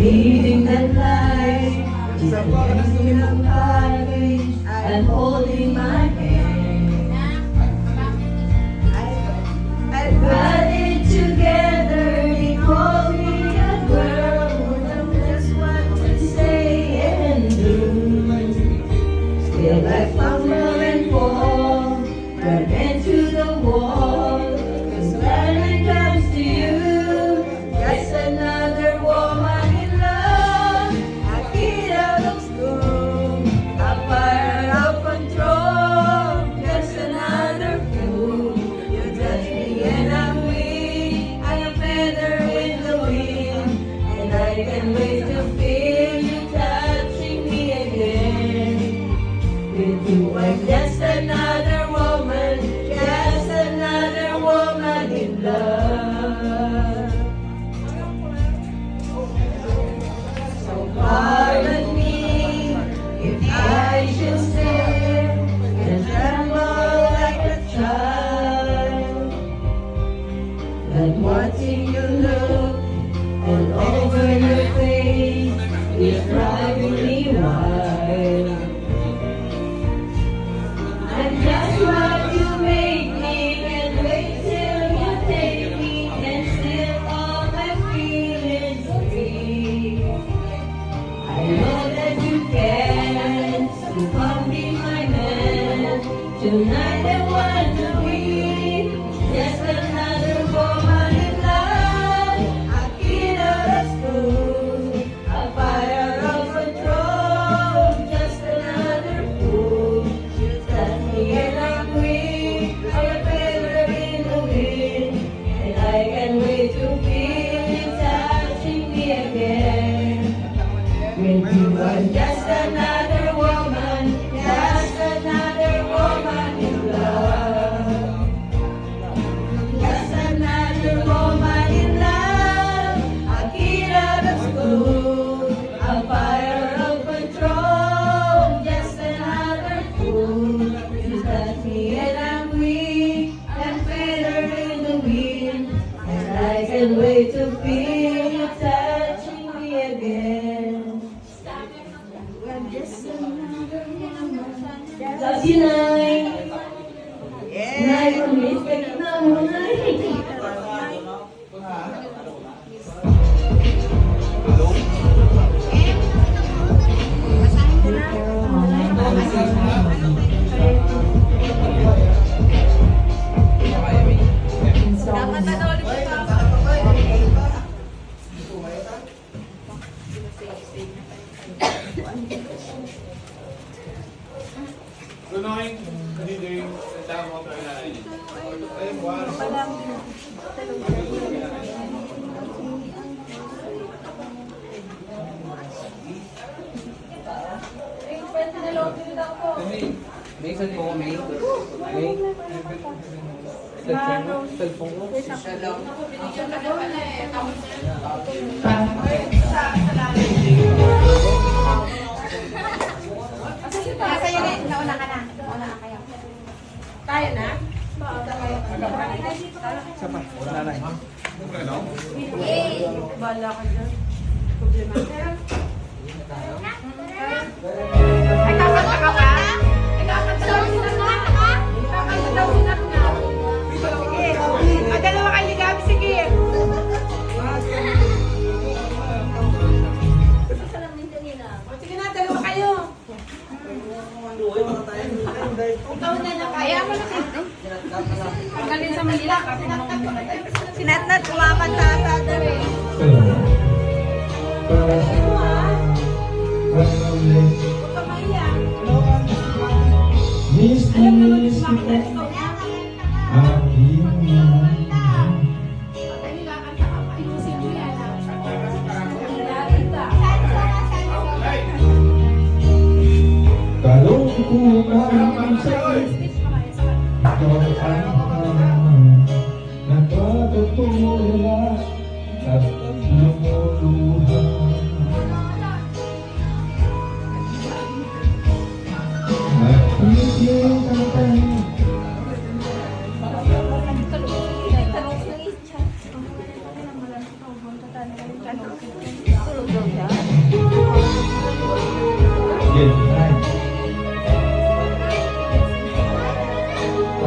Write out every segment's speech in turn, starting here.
Leading that life, in the cottage and holding my hand. I got it together because we a girl who just what to say and do. Still I fumble and fall, run into the wall. 'Cause when it comes to you, just another woman. I can't wait to feel you touching me again. With you I'm just another woman in love. So pardon me if I should stare and tremble like a child, but watching you look and over your face is driving me wild. I'm just what you make me, and wait till you take me, and still all my feelings free. I know that you can, so come be my man. Tonight I want to be just another woman in love. A fire of control, just another fool. You touch me and I'm weak, I'm a feather in the wind, and I can't wait to feel you touching me again. With you I'm just another woman in love. Just another woman in love. A fire of control, just another fool. You touch me and I'm weak, and feather in the wind, and I can't wait to feel you touching me again. I'm just another woman. Love you, Nay. Nay, umis ka na mo, Nay. Tunoy, hindi tama ko na rin. Ay, wow. May cellphone ko, May. Cellphone ko. Siya lang. Masaya na, nauna ka na. Nauna ka kayo. Tayo na? Sapa, nanay. Bala ka dyan. Problema. Ay, kakanta ka ba? Ay, kakanta daw sila na. Kakanta daw sila na. Sige. Dalawa kayo ligaw. Sige. Sige na, dalawa kayo. Ikaw na na kaya mo na. Ang galing sa Manila. Sinatnat, kumakanta sa dali. Alam naman yung sumakit ito. Kalau ku kan sakit, kau akan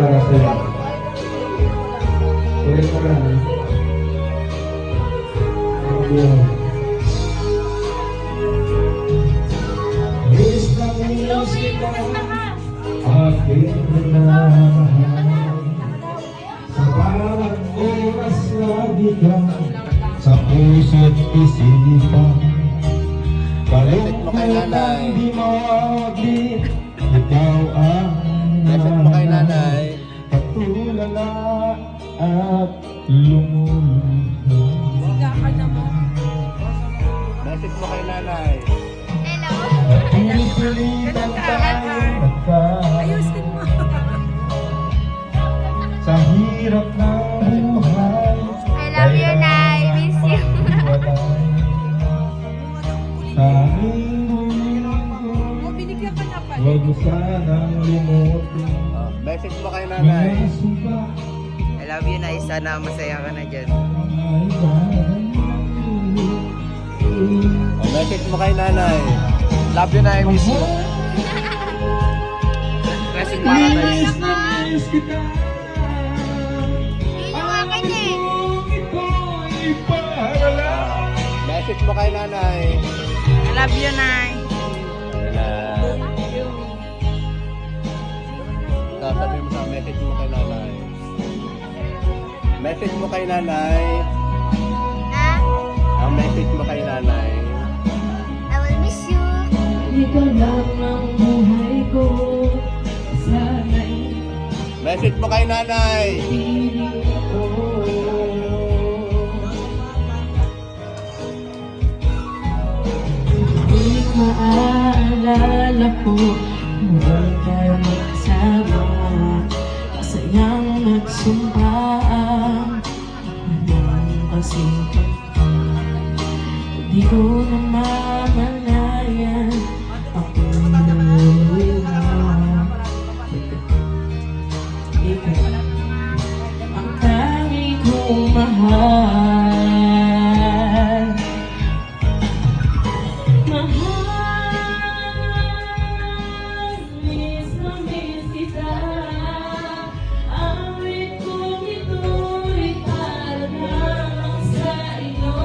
para sa'yo. Ulit mo lang. Miss na miss kita, aking minamahal. Sa bawat oras lagi ka sa puso't isipan. Kalungkutan di mawaglit, ikaw ang nanay. Patulala at lumulubog. Message mo kay nanay. Pinipitan tayong Ayusin mo. sa hirap ng buhay. I love you, Nay. Miss you. Sa aming Oh, binigyan ka na pala. huwag mo sanang limutin. Message mo kay nanay. Mga suba I love you, Nay. Sana masaya ka na dyan. ay bahay. Message mo kay nanay. Love you, Nay. Miss you. Message mo kay nanay. Miss na miss kita. Yun yung akin eh. Kung ito'y para lang. Message mo kay nanay. I love you, Nay. Sasabihin mo sa message mo kay nanay. Message mo kay nanay. Ha? Ang message mo kay nanay. I will miss you. Ikaw lang ang buhay ko. Sana'y Message mo kay nanay. piling ko. Di maaalala ko noon tayo magsama. Masayang nagsumpaan. Walang kasipag. Di ko namamalayan. Ako'y naluluha. Ikaw ang tanging kong mahal. Mahal, miss na miss kita. Awit kong ito'y para lamang sa iyo.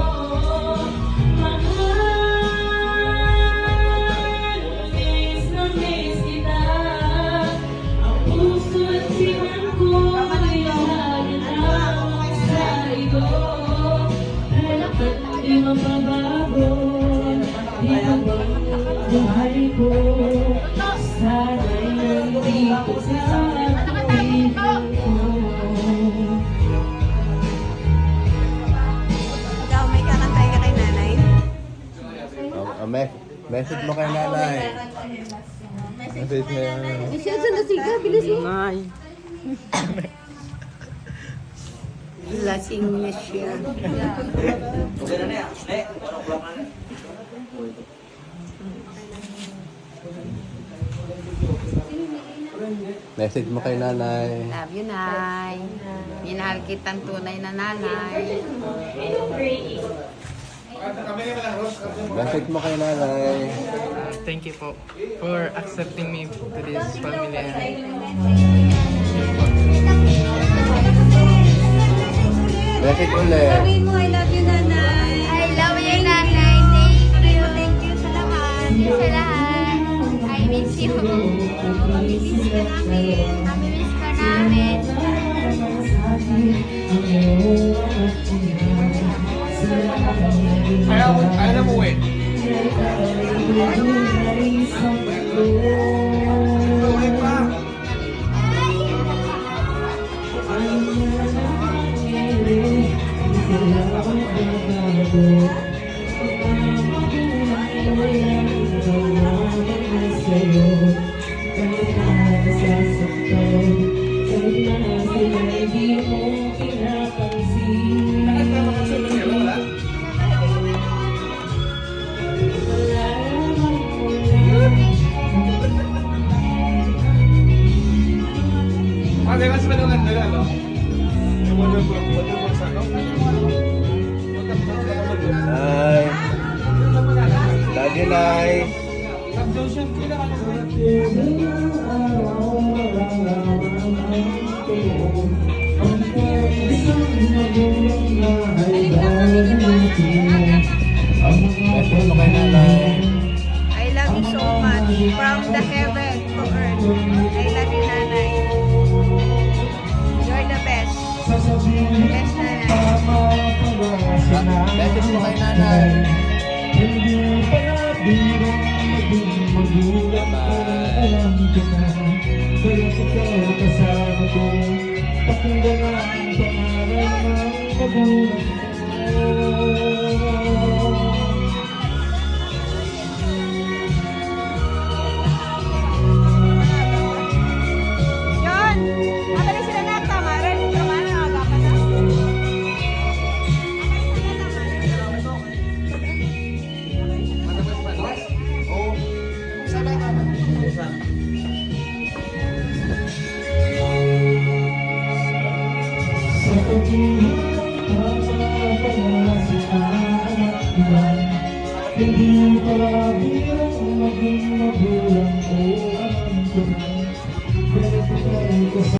Mahal, miss na miss kita. Ang puso at siman ko'y lagi lamang sa iyo. Dapat di mababago, di mabago buhay ko. Sana'y nandito sa piling ko. Ikaw, may kakantay ka kay nanay? Message mo kay nanay. Message mo yan. Michelle, saan na siga? Bilis mo. Nay. Lasing na siya. Message mo kay nanay. Love you, Nay. Minahal kitang tunay na nanay. Kami naman ang Ross. Message mo kay nanay. Thank you po for accepting me to this family and Message ulit. Sabihin mo, I love you, nanay. I love you, Nanay. Thank you sa lahat. Sa lahat. I miss you. Mamimiss ka namin. Mamimiss ka namin. Ayaw na mo eh. Ulit pa. Mas manungan nila, no? Yung waterfall sa, no? Nay. Love you, Nay. Subjotion, kailangan mo. Araw-araw From the heaven to earth. I love you, Nanay. You're the best. The best, Nanay. Beses mo kay nanay. Hindi pa nabirang maging magulang ko. Alam ko na, kaya ikaw kasama ko. Pakinggan ang pangalan ng magulang ko. John! Mabilis sila na. Tama rin. Tama na. Agapan na. Sa paghihirap mapapala si anak ko. Hindi pala hirap maging magulang ko. Alam ko na, pero ikaw kasama